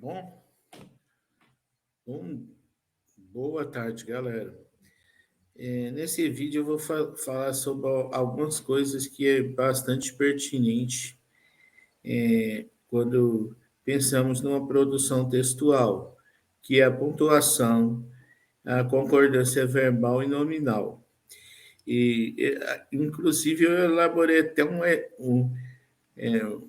Bom, bom, boa tarde, galera. Nesse vídeo eu vou falar sobre algumas coisas que é bastante pertinente quando pensamos numa produção textual, que é a pontuação, a concordância verbal e nominal. Inclusive, eu elaborei até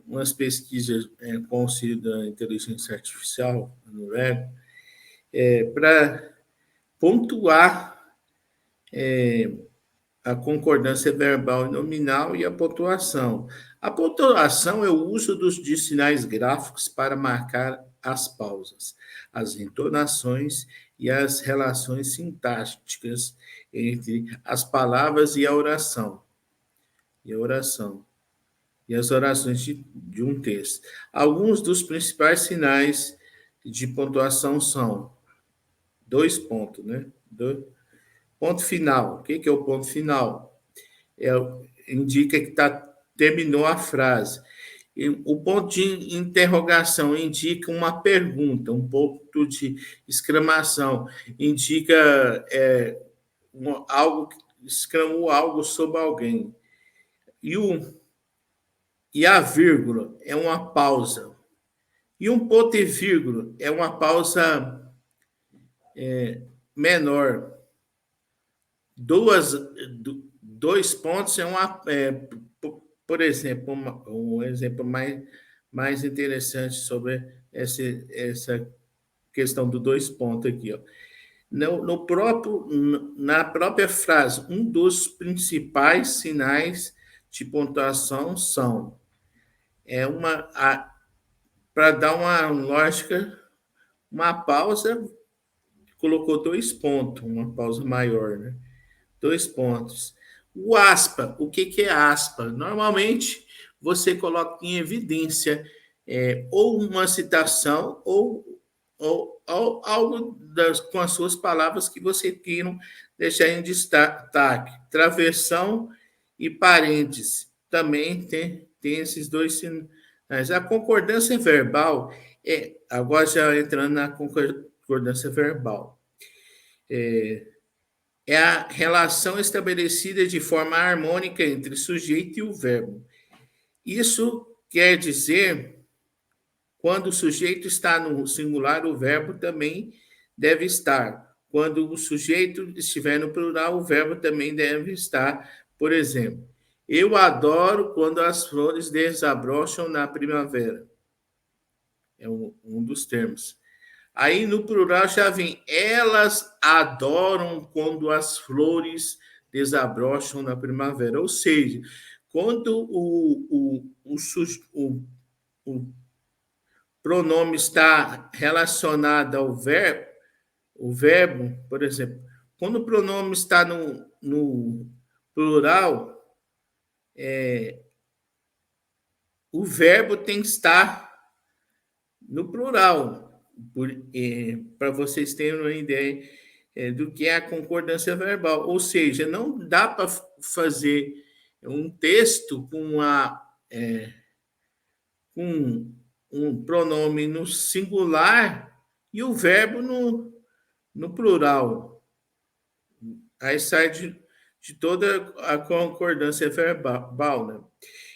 umas pesquisas com o auxílio da inteligência artificial, no REG, para pontuar a concordância verbal e nominal e a pontuação. A pontuação é o uso de sinais gráficos para marcar as pausas, as entonações e as relações sintáticas entre as palavras e a oração. E as orações de um texto. Alguns dos principais sinais de pontuação são dois pontos, né? Ponto final. O que é o ponto final? Indica que terminou a frase. E o ponto de interrogação indica uma pergunta, um ponto de exclamação indica algo, exclamou algo sobre alguém. E a vírgula é uma pausa. E um ponto e vírgula é uma pausa menor. Dois pontos por exemplo, um exemplo mais interessante sobre essa questão do dois pontos aqui. Ó. Na própria frase, um dos principais sinais de pontuação são para dar uma lógica, uma pausa, colocou dois pontos, uma pausa maior, né? Dois pontos. O aspa, o que é aspa? Normalmente você coloca em evidência ou uma citação ou algo com as suas palavras que você queiram deixar em destaque. Travessão e parênteses também tem esses dois sinais. A concordância verbal agora já entrando na concordância verbal. É a relação estabelecida de forma harmônica entre o sujeito e o verbo. Isso quer dizer, quando o sujeito está no singular, o verbo também deve estar. Quando o sujeito estiver no plural, o verbo também deve estar. Por exemplo, eu adoro quando as flores desabrocham na primavera. É um dos termos. Aí no plural já vem, elas adoram quando as flores desabrocham na primavera. Ou seja, quando o pronome está relacionado ao verbo, o verbo, por exemplo, quando o pronome está no plural, o verbo tem que estar no plural, para vocês terem uma ideia do que é a concordância verbal. Ou seja, não dá para fazer um texto com um pronome no singular e o verbo no plural. Aí sai de toda a concordância verbal, né?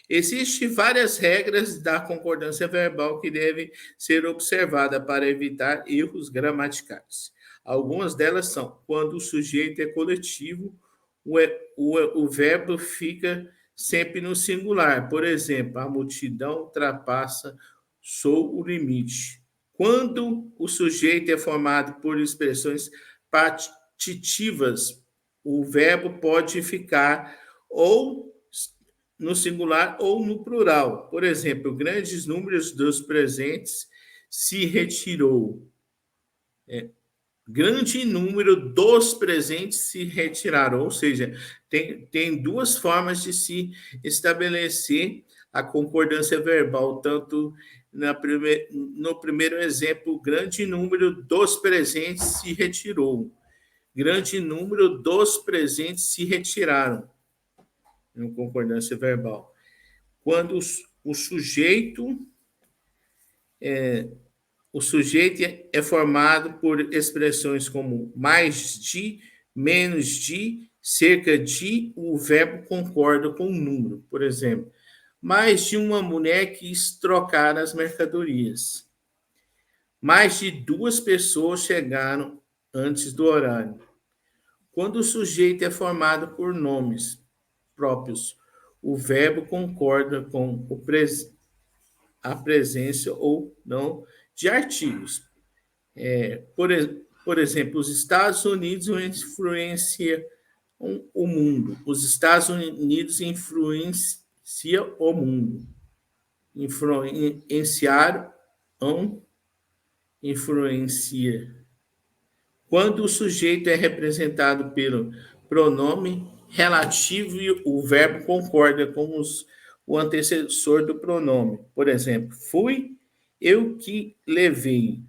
Existem várias regras da concordância verbal que devem ser observadas para evitar erros gramaticais. Algumas delas são: quando o sujeito é coletivo, o verbo fica sempre no singular. Por exemplo, a multidão ultrapassa, sou o limite. Quando o sujeito é formado por expressões partitivas, o verbo pode ficar ou no singular ou no plural. Por exemplo, grandes números dos presentes se retirou. Grande número dos presentes se retiraram. Ou seja, tem duas formas de se estabelecer a concordância verbal, tanto no primeiro exemplo, grande número dos presentes se retirou. Grande número dos presentes se retiraram. Em concordância verbal. Quando o sujeito o sujeito é formado por expressões como mais de, menos de, cerca de, o verbo concorda com o número. Por exemplo, mais de uma mulher quis trocar as mercadorias. Mais de duas pessoas chegaram antes do horário. Quando o sujeito é formado por nomes próprios, o verbo concorda com a presença ou não de artigos. Por exemplo, os Estados Unidos influenciam o mundo. Os Estados Unidos influenciam o mundo. Influenciaram, influencia. Quando o sujeito é representado pelo pronome relativo e o verbo concorda com o antecessor do pronome. Por exemplo, fui eu que levei.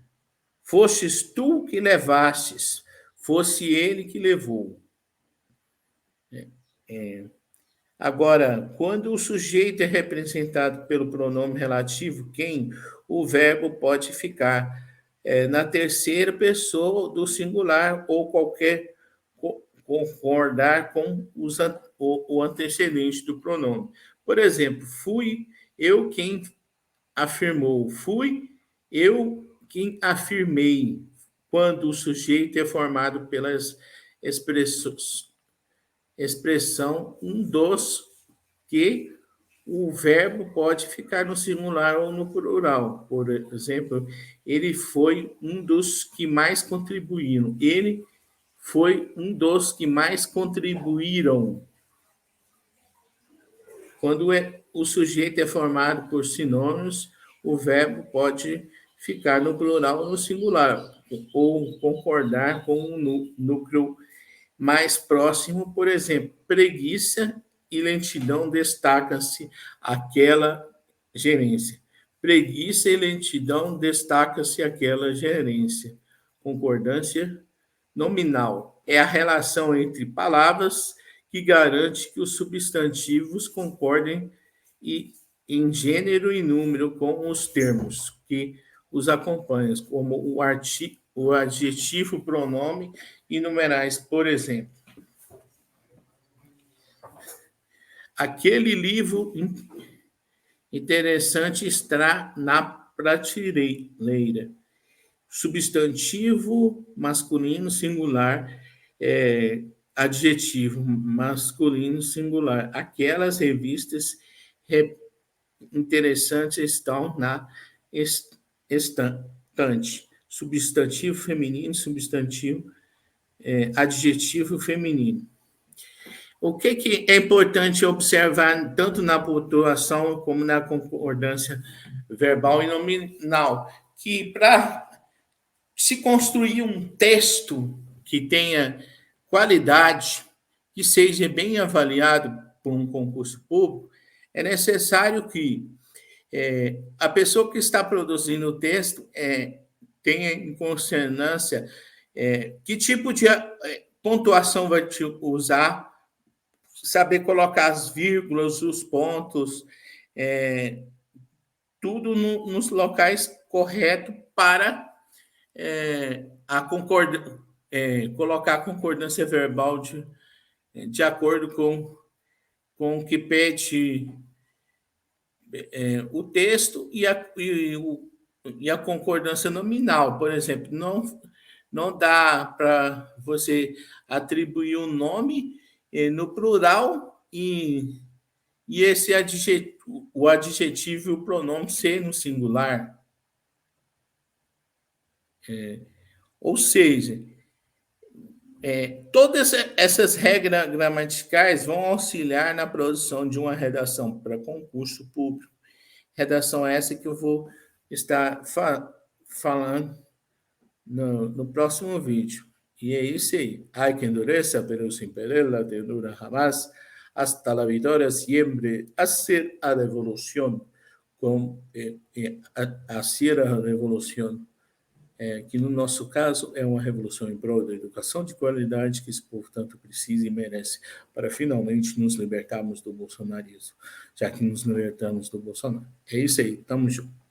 Fostes tu que levastes. Fosse ele que levou. Agora, quando o sujeito é representado pelo pronome relativo, quem, o verbo pode ficar na terceira pessoa do singular ou qualquer concordar com o antecedente do pronome. Por exemplo, fui eu quem afirmou, fui eu quem afirmei, quando o sujeito é formado pelas expressão um dos que o verbo pode ficar no singular ou no plural. Por exemplo, ele foi um dos que mais contribuíram. Ele foi um dos que mais contribuíram. Quando o sujeito é formado por sinônimos, o verbo pode ficar no plural ou no singular, ou concordar com o núcleo mais próximo. Por exemplo, preguiça e lentidão destaca-se aquela gerência. Preguiça e lentidão destaca-se aquela gerência. Concordância nominal é a relação entre palavras que garante que os substantivos concordem em gênero e número com os termos que os acompanham, como o adjetivo, pronome e numerais. Por exemplo, aquele livro interessante está na prateleira. Substantivo masculino singular, adjetivo masculino singular. Aquelas revistas interessantes estão na estante. Substantivo feminino, substantivo, adjetivo feminino. O que é importante observar tanto na pontuação como na concordância verbal e nominal? Que para se construir um texto que tenha qualidade, que seja bem avaliado por um concurso público, é necessário que a pessoa que está produzindo o texto tenha em consonância que tipo de pontuação vai te usar, saber colocar as vírgulas, os pontos, tudo nos locais corretos para colocar a concordância verbal de acordo com o que pede o texto e a concordância nominal. Por exemplo, não dá para você atribuir um nome no plural e esse o adjetivo e o pronome ser no singular. Ou seja, todas essas regras gramaticais vão auxiliar na produção de uma redação para concurso público. Redação essa que eu vou estar falando no próximo vídeo. E é isso aí. Hay que endureza, pero sin perder la ternura jamás. Hasta la victoria siempre. Hacer a revolución. Hacer a revolución. Que no nosso caso é uma revolução em prol da educação de qualidade que esse povo tanto precisa e merece para finalmente nos libertarmos do bolsonarismo, já que nos libertamos do Bolsonaro. É isso aí, tamo junto.